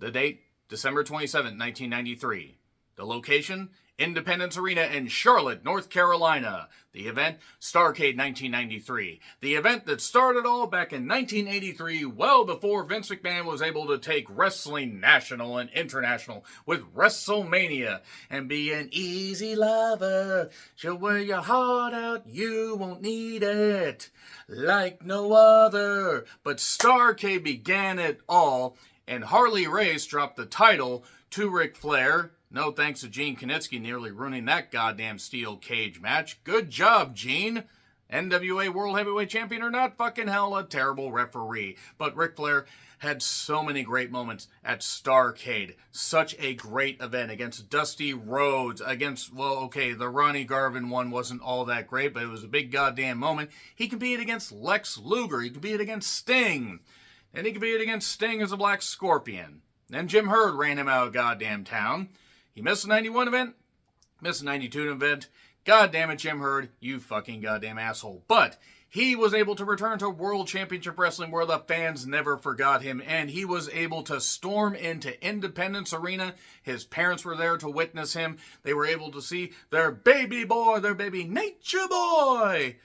The date, December 27, 1993. The location, Independence Arena in Charlotte, North Carolina. The event, Starrcade 1993. The event that started all back in 1983, well before Vince McMahon was able to take wrestling national and international with WrestleMania and be an easy lover. She'll wear your heart out, you won't need it like no other. But Starrcade began it all, and Harley Race dropped the title to Ric Flair. No thanks to Gene Kiniski nearly ruining that goddamn steel cage match. Good job, Gene. NWA World Heavyweight Champion or not, fucking hell, a terrible referee. But Ric Flair had so many great moments at Starrcade. Such a great event against Dusty Rhodes, against, well, okay, the Ronnie Garvin one wasn't all that great, but it was a big goddamn moment. He competed against Lex Luger. He competed against Sting. And he competed against Sting as a Black Scorpion. Then Jim Herd ran him out of goddamn town. He missed the 91 event, missed the 92 event. God damn it, Jim Herd, you fucking goddamn asshole. But he was able to return to World Championship Wrestling where the fans never forgot him, and he was able to storm into Independence Arena. His parents were there to witness him. They were able to see their baby boy, their baby Nature Boy,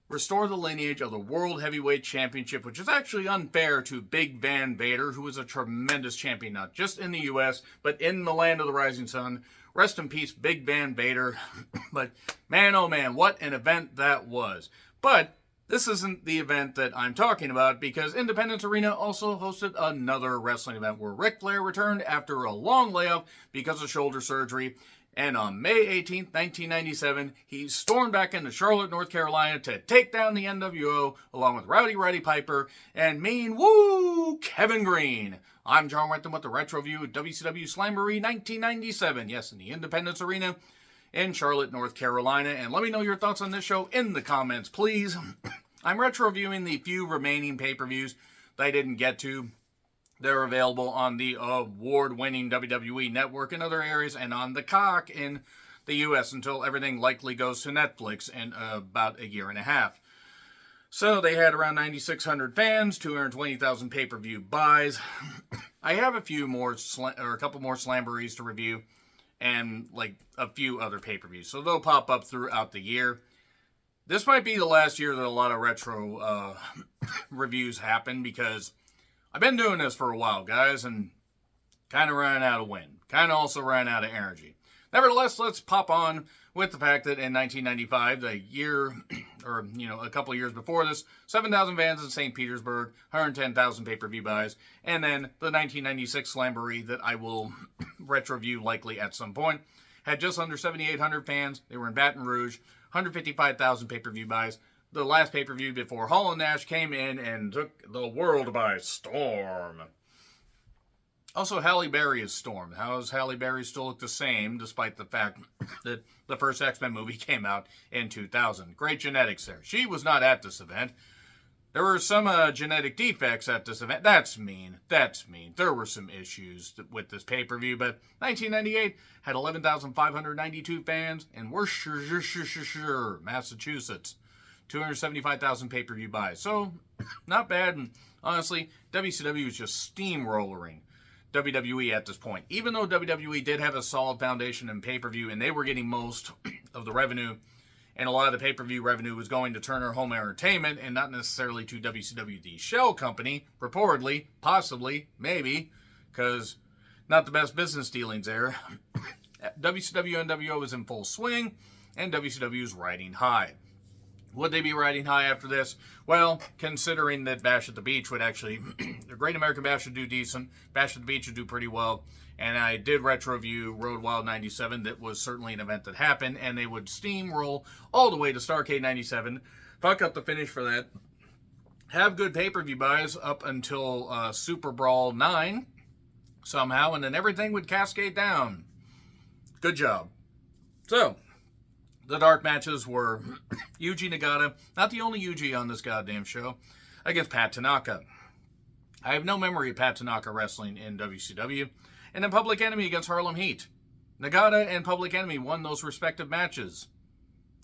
restore the lineage of the World Heavyweight Championship, which is actually unfair to Big Van Vader, who is a tremendous champion, not just in the U.S., but in the land of the rising sun. Rest in peace, Big Van Vader. But man, oh man, what an event that was. But this isn't the event that I'm talking about, because Independence Arena also hosted another wrestling event where Ric Flair returned after a long layoff because of shoulder surgery. And on May 18th, 1997, he stormed back into Charlotte, North Carolina to take down the NWO along with Rowdy Roddy Piper and Mean Woo Kevin Greene. I'm John Renton with the Retro View of WCW Slamboree 1997. Yes, in the Independence Arena in Charlotte, North Carolina. And let me know your thoughts on this show in the comments, please. I'm retro viewing the few remaining pay-per-views that I didn't get to. They're available on the award-winning WWE Network in other areas and on the cock in the U.S. until everything likely goes to Netflix in about a year and a half. So they had around 9,600 fans, 220,000 pay-per-view buys. I have a couple more Slamborees to review and like a few other pay-per-views. So they'll pop up throughout the year. This might be the last year that a lot of retro reviews happen, because I've been doing this for a while, guys, and kind of ran out of wind. Kind of also ran out of energy. Nevertheless, let's pop on with the fact that in 1995, the year, or, a couple of years before this, 7,000 fans in St. Petersburg, 110,000 pay-per-view buys, and then the 1996 Slamboree that I will retro-view likely at some point, had just under 7,800 fans. They were in Baton Rouge, 155,000 pay-per-view buys. The last pay-per-view before Hall and Nash came in and took the world by storm. Also, Halle Berry is stormed. How does Halle Berry still look the same, despite the fact that the first X-Men movie came out in 2000? Great genetics there. She was not at this event. There were some genetic defects at this event. That's mean. That's mean. There were some issues with this pay-per-view, but 1998 had 11,592 fans in Worcester, Massachusetts. 275,000 pay-per-view buys. So, not bad. And honestly, WCW was just steamrolling WWE at this point. Even though WWE did have a solid foundation in pay-per-view, and they were getting most of the revenue, and a lot of the pay-per-view revenue was going to Turner Home Entertainment and not necessarily to WCW, the shell company, reportedly, possibly, maybe, because not the best business dealings there. WCW NWO was in full swing, and WCW is riding high. Would they be riding high after this? Well, considering that Bash at the Beach would actually, the Great American Bash would do decent, Bash at the Beach would do pretty well, and I did retro view Road Wild 97. That was certainly an event that happened, and they would steamroll all the way to Starrcade 97, fuck up the finish for that, have good pay-per-view buys up until Super Brawl 9 somehow, and then everything would cascade down. Good job. So, the dark matches were Yuji Nagata, not the only Yuji on this goddamn show, against Pat Tanaka. I have no memory of Pat Tanaka wrestling in WCW. And then Public Enemy against Harlem Heat. Nagata and Public Enemy won those respective matches.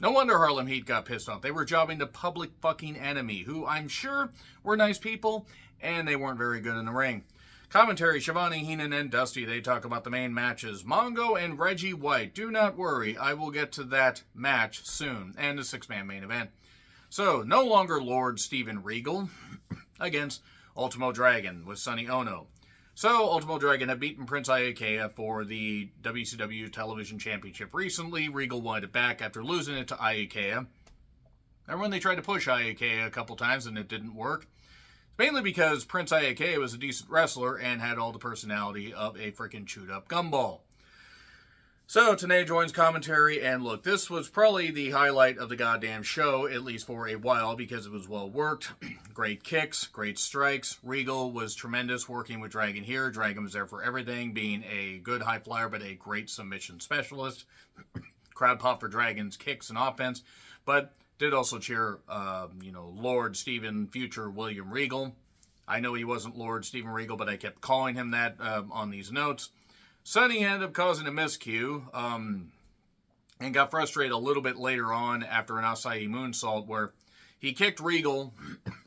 No wonder Harlem Heat got pissed off. They were jobbing the Public fucking Enemy, who I'm sure were nice people, and they weren't very good in the ring. Commentary, Shivani, Heenan, and Dusty. They talk about the main matches. Mongo and Reggie White. Do not worry, I will get to that match soon. And the six-man main event. So, no longer Lord Steven Regal against Ultimo Dragon with Sonny Ono. So, Ultimo Dragon had beaten Prince Iaukea for the WCW Television Championship recently. Regal wanted it back after losing it to Iaukea. Remember when they tried to push Iaukea a couple times and it didn't work? Mainly because Prince Iaukea was a decent wrestler and had all the personality of a freaking chewed-up gumball. So, Tenay joins commentary, and look, this was probably the highlight of the goddamn show, at least for a while, because it was well worked. Great kicks, great strikes. Regal was tremendous working with Dragon here. Dragon was there for everything, being a good high flyer, but a great submission specialist. Crowd pop for Dragon's kicks and offense, but did also cheer, Lord Steven, future William Regal. I know he wasn't Lord Steven Regal, but I kept calling him that on these notes. Sonny ended up causing a miscue and got frustrated a little bit later on after an acai moonsault where he kicked Regal.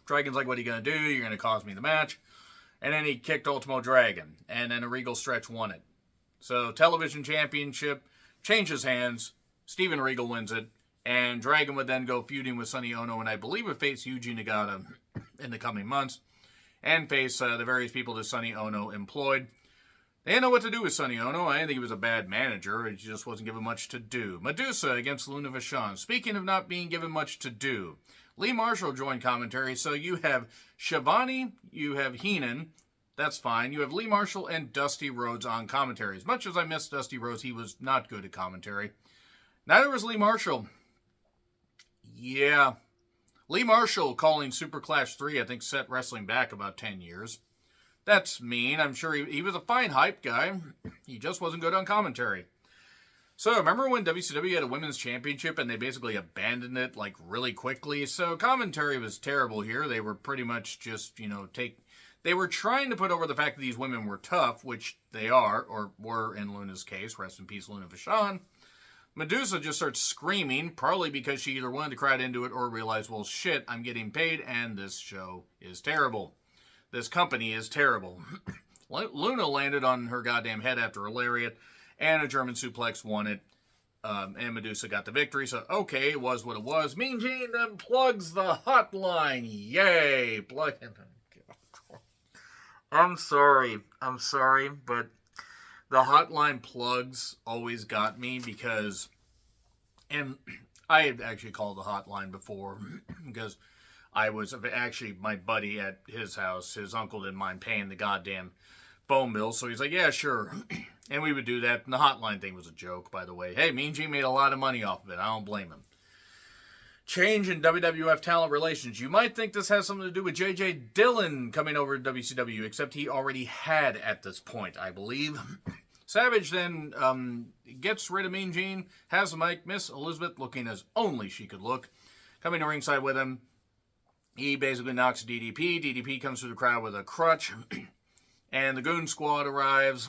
Dragon's like, what are you going to do? You're going to cost me the match. And then he kicked Ultimo Dragon. And then a Regal stretch won it. So television championship changes hands. Steven Regal wins it. And Dragon would then go feuding with Sonny Ono and I believe would face Yuji Nagata in the coming months. And face the various people that Sonny Ono employed. They didn't know what to do with Sonny Ono. I didn't think he was a bad manager. He just wasn't given much to do. Medusa against Luna Vachon. Speaking of not being given much to do, Lee Marshall joined commentary. So you have Shivani, you have Heenan. That's fine. You have Lee Marshall and Dusty Rhodes on commentary. As much as I miss Dusty Rhodes, he was not good at commentary. Neither was Lee Marshall. Yeah. Lee Marshall calling Super Clash 3, I think, set wrestling back about 10 years. That's mean. I'm sure he was a fine hype guy. He just wasn't good on commentary. So, remember when WCW had a women's championship and they basically abandoned it, like, really quickly? So, commentary was terrible here. They were pretty much just, they were trying to put over the fact that these women were tough, which they are, or were in Luna's case. Rest in peace, Luna Vachon. Medusa just starts screaming, probably because she either wanted to cry into it or realized, well, shit, I'm getting paid, and this show is terrible. This company is terrible. Luna landed on her goddamn head after a lariat, and a German suplex won it, and Medusa got the victory. So, okay, it was what it was. Mean Gene then plugs the hotline. Yay! Plug him. I'm sorry, but the hotline plugs always got me because, and I had actually called the hotline before because I was actually my buddy at his house. His uncle didn't mind paying the goddamn phone bill, so he's like, yeah, sure. And we would do that. And the hotline thing was a joke, by the way. Hey, Mean Gene made a lot of money off of it. I don't blame him. Change in WWF talent relations. You might think this has something to do with J.J. Dillon coming over to WCW, except he already had at this point, I believe. Savage then gets rid of Mean Gene, has the mic, Miss Elizabeth looking as only she could look, coming to ringside with him. He basically knocks DDP. DDP comes through the crowd with a crutch. And the Goon Squad arrives.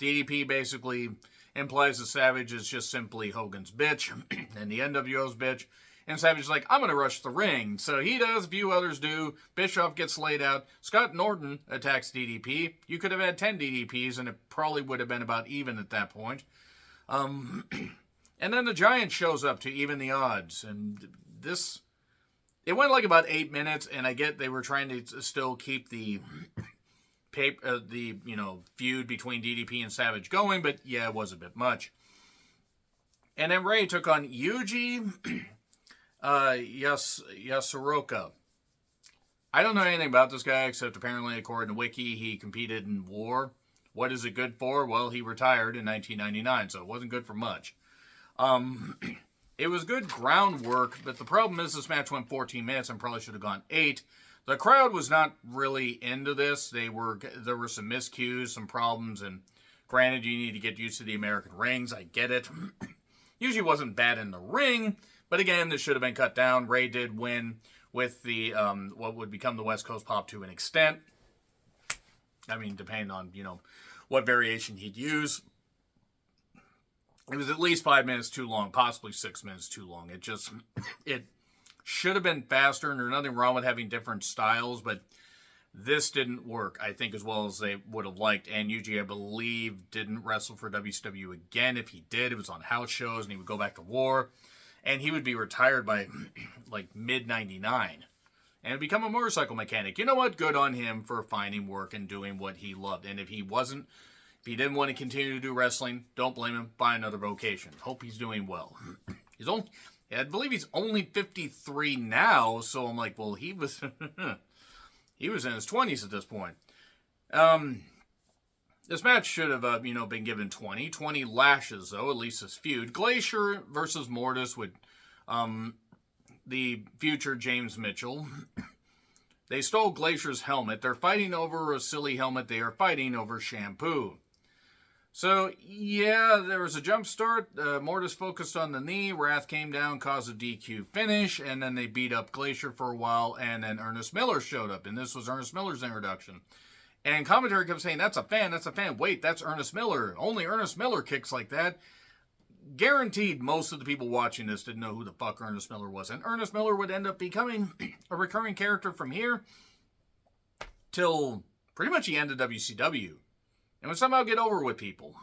DDP basically implies that Savage is just simply Hogan's bitch. And the NWO's bitch. And Savage is like, I'm going to rush the ring. So he does. A few others do. Bischoff gets laid out. Scott Norton attacks DDP. You could have had 10 DDPs and it probably would have been about even at that point. And then the Giant shows up to even the odds. And this... It went like about 8 minutes, and I get they were trying to still keep the feud between DDP and Savage going, but yeah, it was a bit much. And then Ray took on Yuji Yasuroka. I don't know anything about this guy, except apparently, according to Wiki, he competed in war. What is it good for? Well, he retired in 1999, so it wasn't good for much. It was good groundwork, but the problem is this match went 14 minutes and probably should have gone 8. The crowd was not really into this. There were some miscues, some problems, and granted, you need to get used to the American rings. I get it. Usually wasn't bad in the ring, but again, this should have been cut down. Ray did win with the what would become the West Coast Pop to an extent. I mean, depending on, what variation he'd use. It was at least 5 minutes too long, possibly 6 minutes too long. It should have been faster, and there's nothing wrong with having different styles, but This didn't work, I think, as well as they would have liked. And Yuji, I believe, didn't wrestle for WCW again. If he did, it was on house shows, and he would go back to War. And he would be retired by, like, mid-'99. And become a motorcycle mechanic. You know what? Good on him for finding work and doing what he loved. And if he didn't want to continue to do wrestling, don't blame him. Find another vocation. Hope he's doing well. I believe he's only 53 now. So I'm like, well, he was he was in his 20s at this point. This match should have, been given 20 lashes, though, at least this feud. Glacier versus Mortis with, the future James Mitchell. They stole Glacier's helmet. They're fighting over a silly helmet. They are fighting over shampoo. So, yeah, there was a jump start. Mortis focused on the knee. Wrath came down, caused a DQ finish, and then they beat up Glacier for a while, and then Ernest Miller showed up, and this was Ernest Miller's introduction. And commentary kept saying, that's a fan. Wait, that's Ernest Miller. Only Ernest Miller kicks like that. Guaranteed most of the people watching this didn't know who the fuck Ernest Miller was. And Ernest Miller would end up becoming a recurring character from here till pretty much the end of WCW. And would somehow get over with people.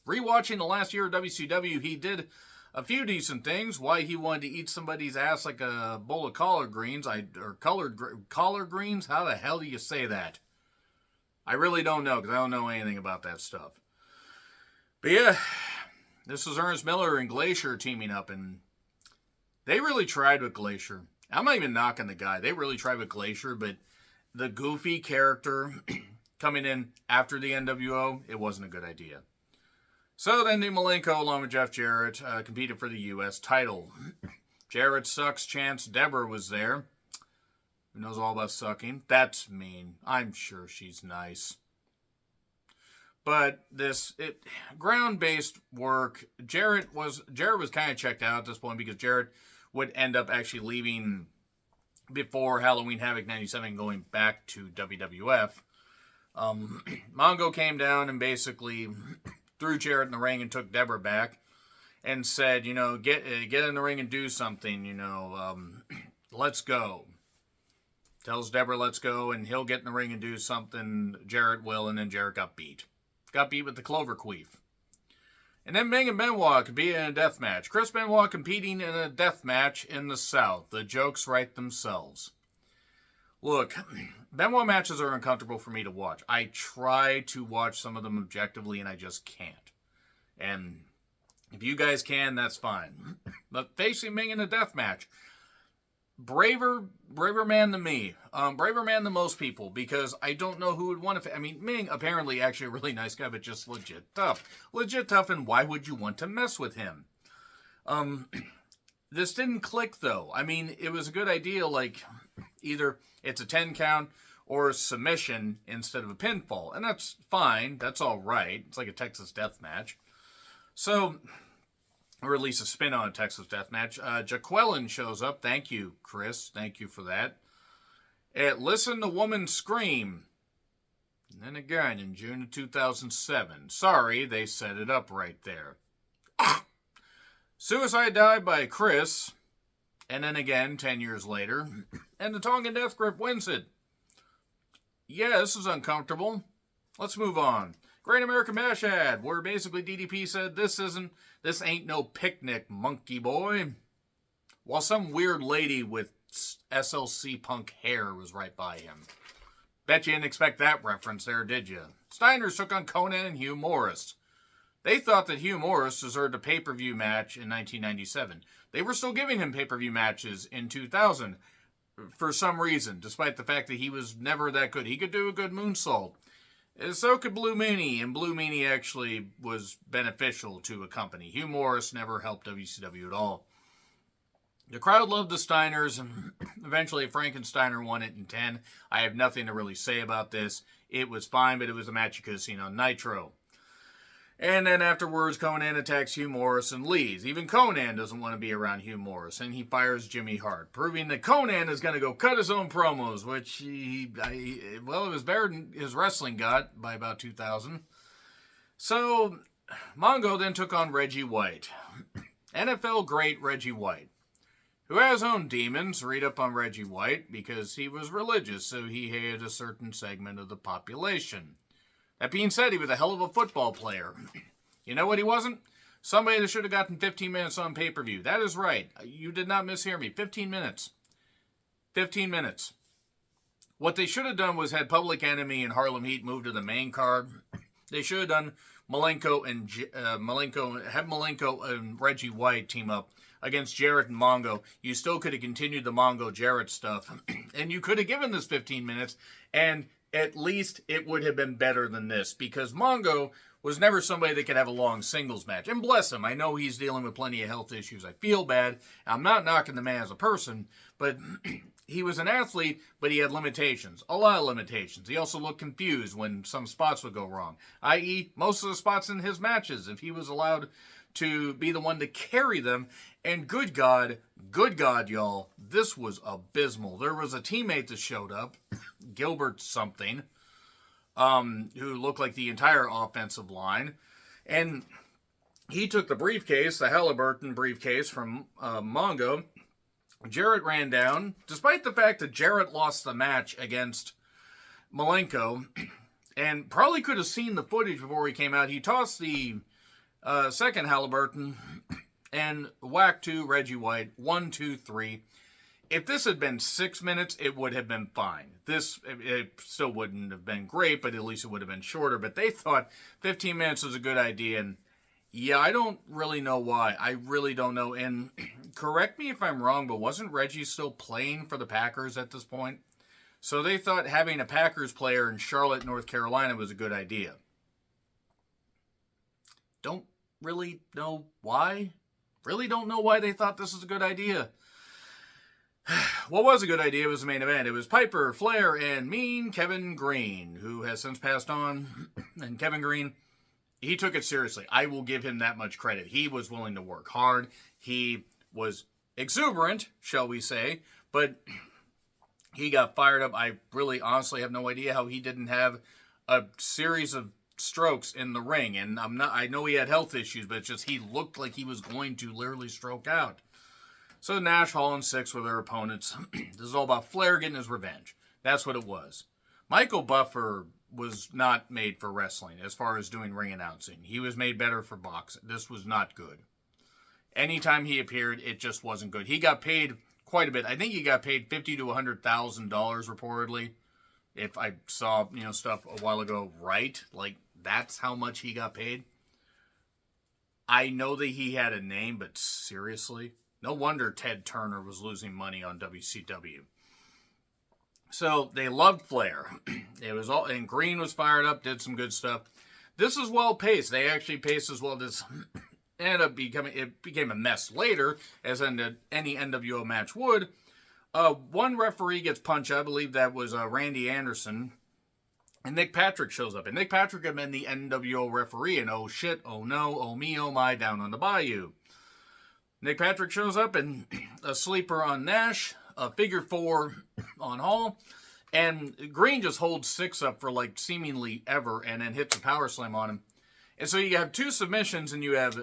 Rewatching the last year of WCW, he did a few decent things. Why he wanted to eat somebody's ass like a bowl of collard greens. Collard greens? How the hell do you say that? I really don't know, because I don't know anything about that stuff. But yeah, this was Ernest Miller and Glacier teaming up, and they really tried with Glacier. I'm not even knocking the guy. They really tried with Glacier, but the goofy character coming in after the NWO, it wasn't a good idea. So then Dean Malenko, along with Jeff Jarrett, competed for the U.S. title. Jarrett sucks chance Deborah was there. Who knows all about sucking? That's mean. I'm sure she's nice. But ground-based work, Jarrett was kind of checked out at this point because Jarrett would end up actually leaving before Halloween Havoc 97 going back to WWF. Mongo came down and basically threw Jarrett in the ring and took Deborah back and said, get in the ring and do something, let's go. Tells Deborah, let's go, and he'll get in the ring and do something. Jarrett will, and then Jarrett got beat. Got beat with the Clover Queef. And then Ming and Benoit competed in a death match. Chris Benoit competing in a death match in the South. The jokes write themselves. Look, Benoit matches are uncomfortable for me to watch. I try to watch some of them objectively, and I just can't. And if you guys can, that's fine. But facing Ming in a death match, braver man than me. Braver man than most people, because I don't know who would want to... Ming, apparently actually a really nice guy, but just legit tough. Legit tough, and why would you want to mess with him? This didn't click, though. It was a good idea, like, either it's a 10 count or a submission instead of a pinfall. And that's fine. That's all right. It's like a Texas death match. So... or at least a spin on a Texas death match. Jaqueline shows up. Thank you, Chris. Thank you for that. Listen to Woman Scream. And then again in June of 2007. Sorry, they set it up right there. Suicide Dive by Chris. And then again 10 years later. And the Tongan Death Grip wins it. Yeah, this is uncomfortable. Let's move on. Great American Bash ad, where basically DDP said, this ain't no picnic, monkey boy. While some weird lady with SLC punk hair was right by him. Bet you didn't expect that reference there, did you? Steiners took on Conan and Hugh Morris. They thought that Hugh Morris deserved a pay-per-view match in 1997. They were still giving him pay-per-view matches in 2000 for some reason, despite the fact that he was never that good. He could do a good moonsault. So could Blue Meanie, and Blue Meanie actually was beneficial to a company. Hugh Morris never helped WCW at all. The crowd loved the Steiners, and eventually Frankensteiner won it in 10. I have nothing to really say about this. It was fine, but it was a match you could have seen on Nitro. And then afterwards, Conan attacks Hugh Morris and leaves. Even Conan doesn't want to be around Hugh Morris, and he fires Jimmy Hart, proving that Conan is going to go cut his own promos, which it was better than his wrestling got by about 2000. So, Mongo then took on Reggie White. NFL great Reggie White, who has own demons. Read up on Reggie White, because he was religious, so he hated a certain segment of the population. That being said, he was a hell of a football player. You know what he wasn't? Somebody that should have gotten 15 minutes on pay-per-view. That is right. You did not mishear me. 15 minutes. 15 minutes. What they should have done was had Public Enemy and Harlem Heat move to the main card. They should have done Malenko and Reggie White team up against Jarrett and Mongo. You still could have continued the Mongo-Jarrett stuff. And you could have given this 15 minutes, and at least it would have been better than this, because Mongo was never somebody that could have a long singles match. And bless him, I know he's dealing with plenty of health issues. I feel bad. I'm not knocking the man as a person, but he was an athlete, but he had limitations. A lot of limitations. He also looked confused when some spots would go wrong, i.e. most of the spots in his matches, if he was allowed to be the one to carry them. And good God, y'all, this was abysmal. There was a teammate that showed up, Gilbert something, who looked like the entire offensive line, and he took the briefcase, the Halliburton briefcase from Mongo. Jarrett ran down, despite the fact that Jarrett lost the match against Malenko, and probably could have seen the footage before he came out. He tossed the second Halliburton and whacked to Reggie White. 1, 2, 3. If this had been 6 minutes, it would have been fine. It still wouldn't have been great, but at least it would have been shorter. But they thought 15 minutes was a good idea, and yeah, I don't really know why. I really don't know. And correct me if I'm wrong, but wasn't Reggie still playing for the Packers at this point? So they thought having a Packers player in Charlotte, North Carolina was a good idea. Don't really know why. Really don't know why they thought this was a good idea. What was a good idea was the main event. It was Piper, Flair, and Mean Kevin Greene, who has since passed on. And Kevin Greene, he took it seriously. I will give him that much credit. He was willing to work hard. He was exuberant, shall we say, but he got fired up. I really honestly have no idea how he didn't have a series of strokes in the ring. And I know he had health issues, but it's just he looked like he was going to literally stroke out. So Nash, Hall, and Six were their opponents. This is all about Flair getting his revenge. That's what it was. Michael Buffer was not made for wrestling as far as doing ring announcing. He was made better for boxing. This was not good. Anytime he appeared, it just wasn't good. He got paid quite a bit. I think he got paid $50,000 to $100,000 reportedly. If I saw, stuff a while ago, right? Like, that's how much he got paid. I know that he had a name, but seriously? No wonder Ted Turner was losing money on WCW. So they loved Flair. It was all, and Greene was fired up, did some good stuff. This is well paced. They actually paced as well. This ended up became a mess later, as any NWO match would. One referee gets punched. I believe that was Randy Anderson. And Nick Patrick shows up. And Nick Patrick had been the NWO referee. And oh shit, oh no, oh me, oh my, down on the bayou. Nick Patrick shows up, and a sleeper on Nash, a figure 4 on Hall, and Greene just holds Six up for like seemingly ever, and then hits a power slam on him. And so you have 2 submissions, and you have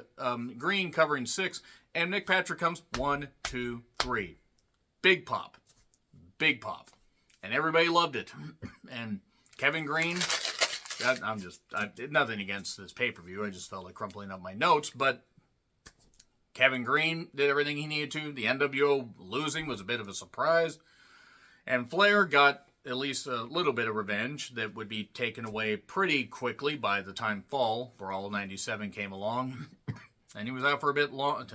Greene covering Six, and Nick Patrick comes 1, 2, 3. Big pop. Big pop. And everybody loved it. And Kevin Greene, nothing against this pay-per-view, I just felt like crumpling up my notes, but Kevin Greene did everything he needed to. The NWO losing was a bit of a surprise. And Flair got at least a little bit of revenge that would be taken away pretty quickly by the time Fall for All 97 came along. And he was out for a bit long.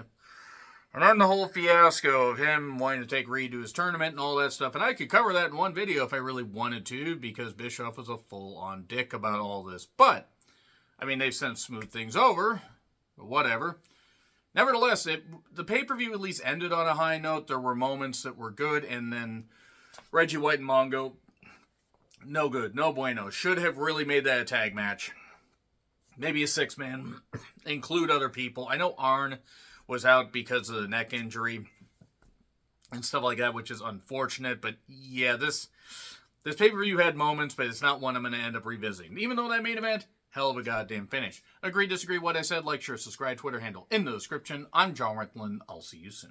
And then the whole fiasco of him wanting to take Reed to his tournament and all that stuff. And I could cover that in one video if I really wanted to, because Bischoff was a full-on dick about all this. But, I mean, they've since smoothed things over. But whatever. Nevertheless, the pay-per-view at least ended on a high note. There were moments that were good, and then Reggie White and Mongo, no good, no bueno. Should have really made that a tag match. Maybe a 6-man. Include other people. I know Arn was out because of the neck injury and stuff like that, which is unfortunate. But yeah, this pay-per-view had moments, but it's not one I'm going to end up revisiting. Even though that main event, hell of a goddamn finish. Agree, disagree, what I said, like, share, subscribe, Twitter handle in the description. I'm John Rickland. I'll see you soon.